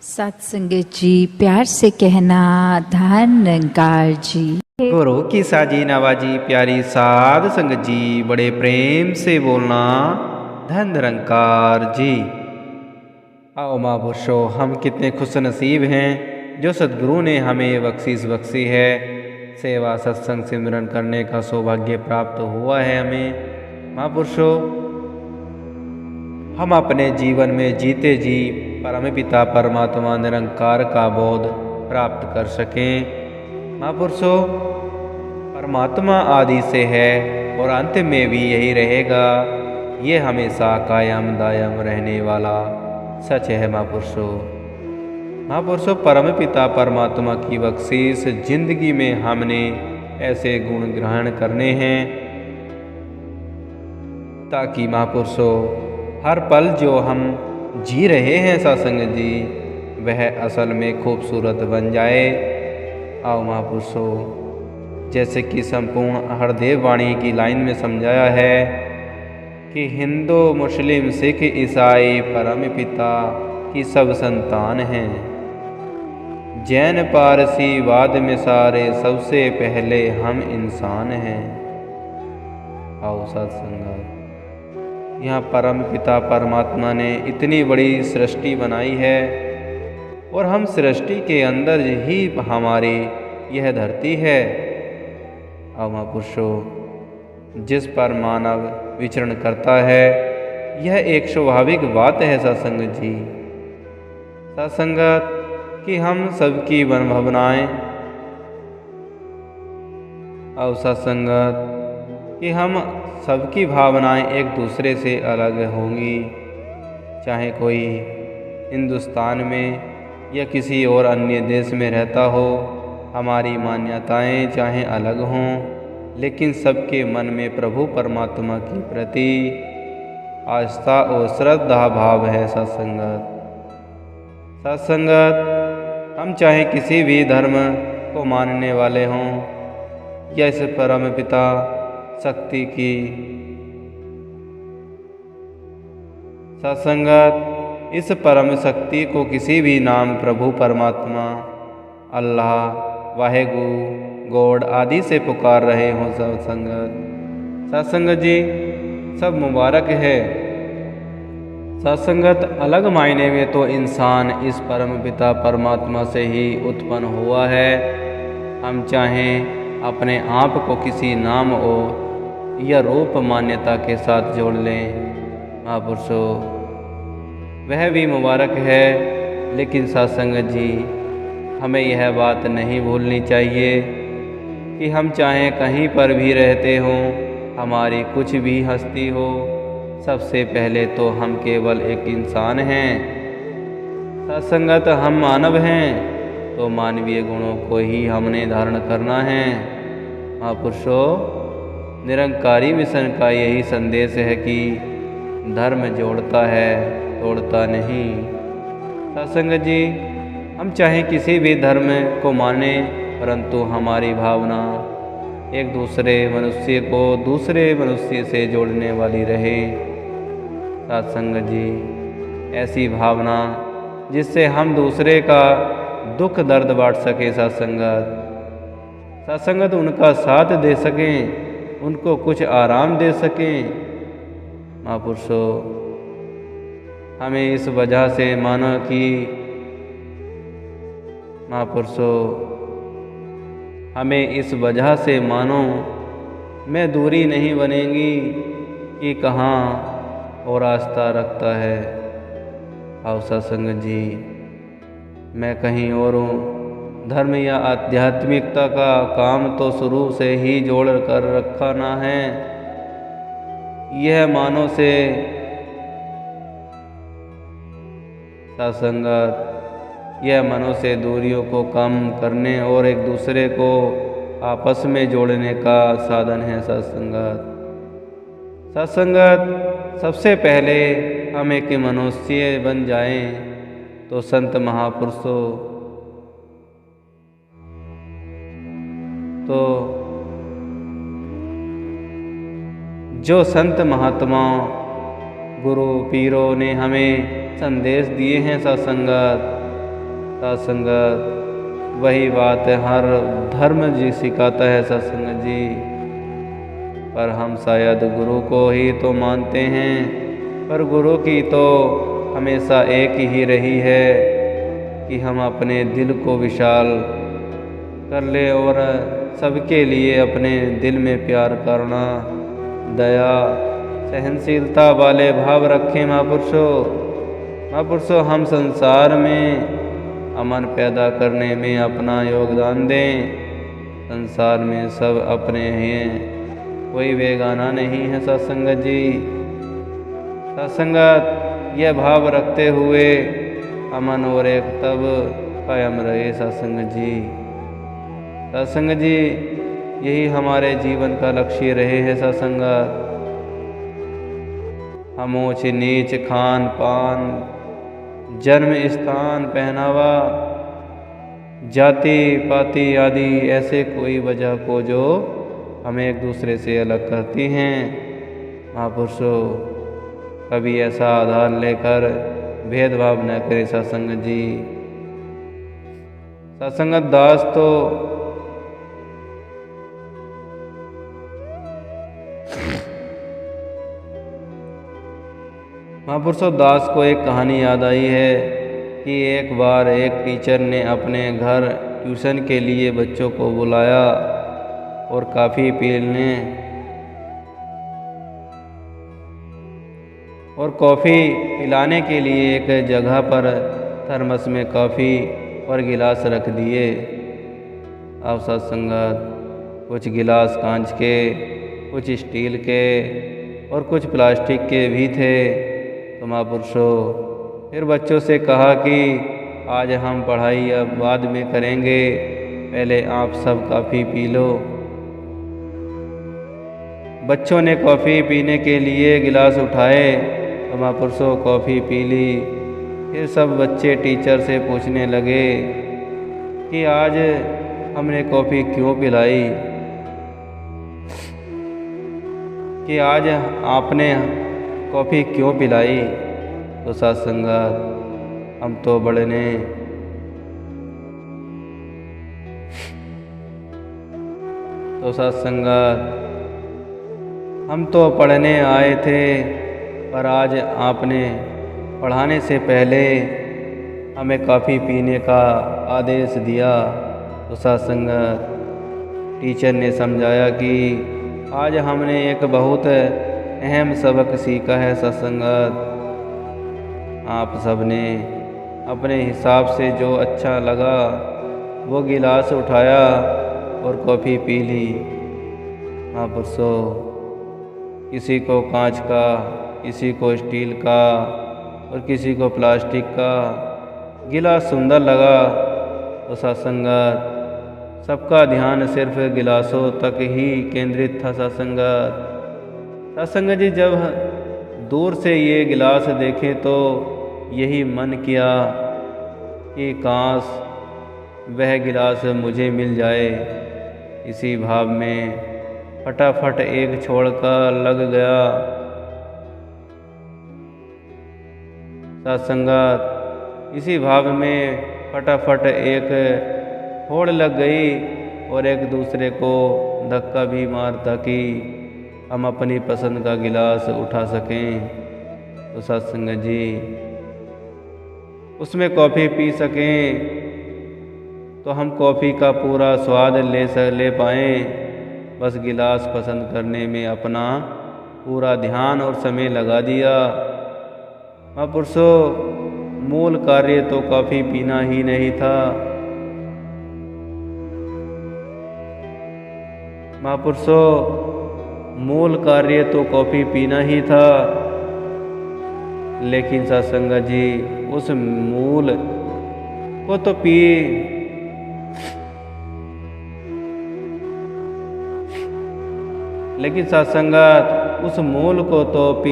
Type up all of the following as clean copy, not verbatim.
सत्संगत जी, प्यार से कहना धन निरंकार जी। गुरु की साजी नवाजी प्यारी साध संगत जी, बड़े प्रेम से बोलना धन निरंकार जी। आओ महापुरुषों, हम कितने खुश नसीब हैं जो सद्गुरु ने हमें बख्शीश बख्शी है। सेवा सत्संग सिमरन करने का सौभाग्य प्राप्त हुआ है हमें। महापुरुषों, हम अपने जीवन में जीते जी परमपिता परमात्मा निरंकार का बोध प्राप्त कर सकें। महापुरुषों, परमात्मा आदि से है और अंत में भी यही रहेगा। ये हमेशा कायम दायम रहने वाला सच है। महापुरुषों, परमपिता परमात्मा की बख्शीश जिंदगी में हमने ऐसे गुण ग्रहण करने हैं ताकि महापुरुषों हर पल जो हम जी रहे हैं सत्संग जी, वह असल में खूबसूरत बन जाए। आओ महापुरुषों, जैसे कि संपूर्ण हरदेव वाणी की लाइन में समझाया है कि हिंदू मुस्लिम सिख ईसाई परमपिता की सब संतान हैं। जैन पारसी वाद में सारे सबसे पहले हम इंसान हैं। आओ सत्संग, यहाँ परम पिता परमात्मा ने इतनी बड़ी सृष्टि बनाई है और हम सृष्टि के अंदर ही हमारी यह धरती है। अब महापुरुषों, जिस पर मानव विचरण करता है, यह एक स्वाभाविक बात है सत्संग जी। सत्संगत कि हम सबकी भावनाएं, और सत्संगत कि हम सबकी भावनाएं एक दूसरे से अलग होंगी। चाहे कोई हिंदुस्तान में या किसी और अन्य देश में रहता हो, हमारी मान्यताएं चाहे अलग हों, लेकिन सबके मन में प्रभु परमात्मा की प्रति आस्था और श्रद्धा भाव है। सत्संगत हम चाहे किसी भी धर्म को मानने वाले हों या इस परम पिता शक्ति की सत्संगत, इस परम शक्ति को किसी भी नाम प्रभु परमात्मा, अल्लाह, वाहेगुरु, गॉड आदि से पुकार रहे हों। सत्संगत जी, सब मुबारक है। सत्संगत अलग मायने में तो इंसान इस परम पिता परमात्मा से ही उत्पन्न हुआ है। हम चाहें अपने आप को किसी नाम और या रूप मान्यता के साथ जोड़ लें महापुरुषों, वह भी मुबारक है। लेकिन सत्संगत जी, हमें यह बात नहीं भूलनी चाहिए कि हम चाहे कहीं पर भी रहते हों, हमारी कुछ भी हस्ती हो, सबसे पहले तो हम केवल एक इंसान हैं। सत्संगत हम मानव हैं, तो मानवीय गुणों को ही हमने धारण करना है। महापुरुषों, निरंकारी मिशन का यही संदेश है कि धर्म जोड़ता है, तोड़ता नहीं। सत्संगत जी, हम चाहे किसी भी धर्म को माने, परंतु हमारी भावना एक दूसरे मनुष्य को दूसरे मनुष्य से जोड़ने वाली रहे। सत्संगत जी, ऐसी भावना जिससे हम दूसरे का दुख दर्द बांट सकें। सत्संगत उनका साथ दे सकें, उनको कुछ आराम दे सकें। महापुरुषों, हमें इस वजह से मानो कि हमें इस वजह से मानो में दूरी नहीं बनेगी कि कहाँ और रास्ता रखता है। आओ सत्संग जी, मैं कहीं और हूँ। धर्म या आध्यात्मिकता का काम तो शुरू से ही जोड़ कर रखा ना है। यह मानव से सत्संगत, यह मनो से दूरियों को कम करने और एक दूसरे को आपस में जोड़ने का साधन है। सत्संगत सबसे पहले हम एक मनुष्य बन जाएं तो संत महापुरुषों तो जो संत महात्माओं गुरु पीरों ने हमें संदेश दिए हैं सत्संगत, सत्संगत वही बात हर धर्म जी सिखाता है सत्संगत जी, पर हम शायद गुरु को ही तो मानते हैं, पर गुरु की तो हमेशा एक ही रही है कि हम अपने दिल को विशाल कर ले और सबके लिए अपने दिल में प्यार करना, दया सहनशीलता वाले भाव रखें। महापुरुषों हम संसार में अमन पैदा करने में अपना योगदान दें। संसार में सब अपने हैं, कोई बेगाना नहीं है सत्संगत जी। सत्संगत यह भाव रखते हुए अमन और एक तब कायम रहे सत्संगत जी। सत्संगत जी यही हमारे जीवन का लक्ष्य रहे है सत्संगत। हम ऊंच नीच खान पान जन्म स्थान पहनावा जाति पाति आदि ऐसे कोई वजह को जो हमें एक दूसरे से अलग करती हैं। महापुरुषों कभी ऐसा आधार लेकर भेदभाव न करें सत्संगत जी। सत्संगत दास तो महापुरुषों दास को एक कहानी याद आई है कि एक बार एक टीचर ने अपने घर ट्यूशन के लिए बच्चों को बुलाया और कॉफ़ी पीने और कॉफ़ी पिलाने के लिए एक जगह पर थर्मस में कॉफ़ी और गिलास रख दिए। अब सत्संगत कुछ गिलास कांच के, कुछ स्टील के और कुछ प्लास्टिक के भी थे। तो महापुरुषों फिर बच्चों से कहा कि आज हम पढ़ाई अब बाद में करेंगे, पहले आप सब कॉफ़ी पी लो। बच्चों ने कॉफ़ी पीने के लिए गिलास उठाए तो महापुरुषों कॉफ़ी पी ली। फिर सब बच्चे टीचर से पूछने लगे कि आज हमने कॉफ़ी क्यों पिलाई, कि आज आपने कॉफ़ी क्यों पिलाई। तो सत्संगत हम तो बढ़ने तो सत्संगत हम तो पढ़ने आए थे, पर आज आपने पढ़ाने से पहले हमें कॉफ़ी पीने का आदेश दिया। तो सत्संगत टीचर ने समझाया कि आज हमने एक बहुत अहम सबक सीखा है सत्संगत। आप सबने अपने हिसाब से जो अच्छा लगा वो गिलास उठाया और कॉफ़ी पी ली। महापुरुषों किसी को कांच का, किसी को स्टील का और किसी को प्लास्टिक का गिलास सुंदर लगा। तो सत्संगत सबका ध्यान सिर्फ गिलासों तक ही केंद्रित था सत्संगत। सत्संगत जी जब दूर से ये गिलास देखे तो यही मन किया कि काश वह गिलास मुझे मिल जाए। इसी भाव में फटाफट एक छोड़कर लग गया। सत्संगत इसी भाव में फटाफट एक होड़ लग गई और एक दूसरे को धक्का भी मारता कि हम अपनी पसंद का गिलास उठा सकें। तो सत्संगत जी उसमें कॉफ़ी पी सकें, तो हम कॉफ़ी का पूरा स्वाद ले पाएँ। बस गिलास पसंद करने में अपना पूरा ध्यान और समय लगा दिया। महापुरुषों मूल कार्य तो कॉफ़ी पीना ही नहीं था। महापुरुषों मूल कार्य तो कॉफ़ी पीना ही था, लेकिन सत्संगत जी उस मूल को तो लेकिन सत्संगत उस मूल को तो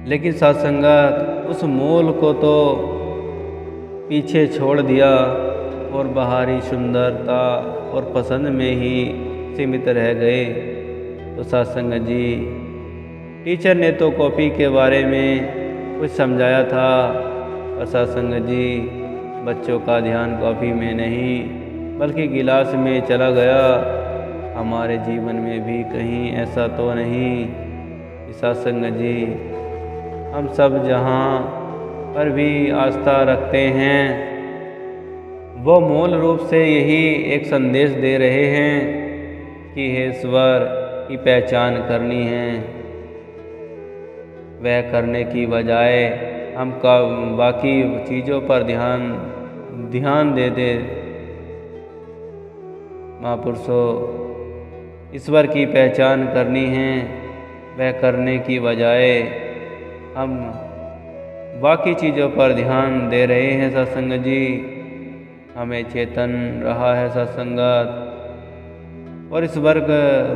लेकिन सत्संगत उस मूल को तो पीछे छोड़ दिया और बाहरी सुंदरता और पसंद में ही सीमित रह गए। तो सत्संगत जी टीचर ने तो कॉपी के बारे में कुछ समझाया था, पर सत्संग जी बच्चों का ध्यान कॉपी में नहीं बल्कि गिलास में चला गया। हमारे जीवन में भी कहीं ऐसा तो नहीं कि सत्संग जी हम सब जहाँ पर भी आस्था रखते हैं वो मूल रूप से यही एक संदेश दे रहे हैं कि हे ईश्वर की पहचान करनी है। वह करने की बजाय हम बाकी चीज़ों पर ध्यान दे दे। महापुरुषों, ईश्वर की पहचान करनी है, वह करने की बजाय हम बाकी चीज़ों पर ध्यान दे रहे हैं। सत्संग जी हमें चेतन रहा है सत्संगत, और इस वर्ग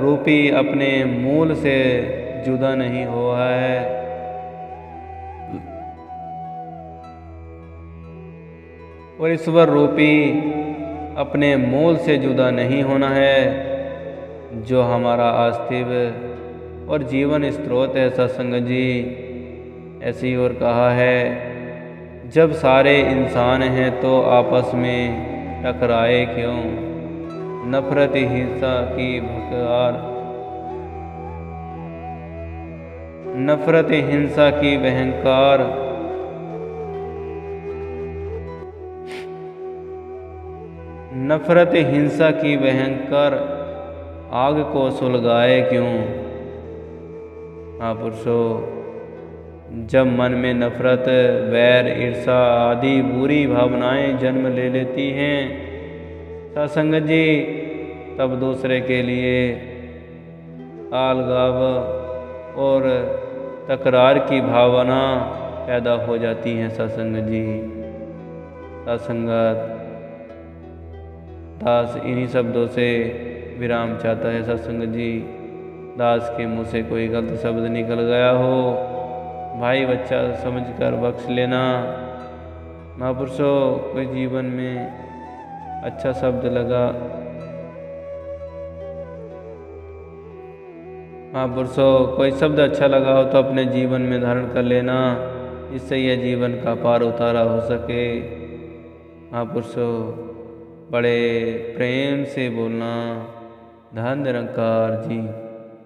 रूपी अपने मूल से जुदा नहीं हुआ है। और ईश्वर रूपी अपने मूल से जुदा नहीं होना है, जो हमारा अस्तित्व और जीवन स्रोत है। सत्संग जी ऐसी और कहा है, जब सारे इंसान हैं तो आपस में टकराए क्यों, नफरत हिंसा की भकार, नफरत हिंसा की भयंकर, नफरत हिंसा की भयंकर आग को सुलगाए क्यों। महापुरुषों, जब मन में नफरत, वैर, ईर्षा आदि बुरी भावनाएं जन्म ले लेती हैं सत्संग जी, तब दूसरे के लिए अलगाव और तकरार की भावना पैदा हो जाती है। सत्संग जी सत्संगत दास इन्हीं शब्दों से विराम चाहता है। सत्संग जी दास के मुँह से कोई गलत शब्द निकल गया हो, भाई बच्चा समझकर बख्श लेना। महापुरुषों, कोई जीवन में अच्छा शब्द लगा, महापुरुषों कोई शब्द अच्छा लगा हो तो अपने जीवन में धारण कर लेना, जिससे यह जीवन का पार उतारा हो सके। महापुरुषों बड़े प्रेम से बोलना। धन निरंकार जी।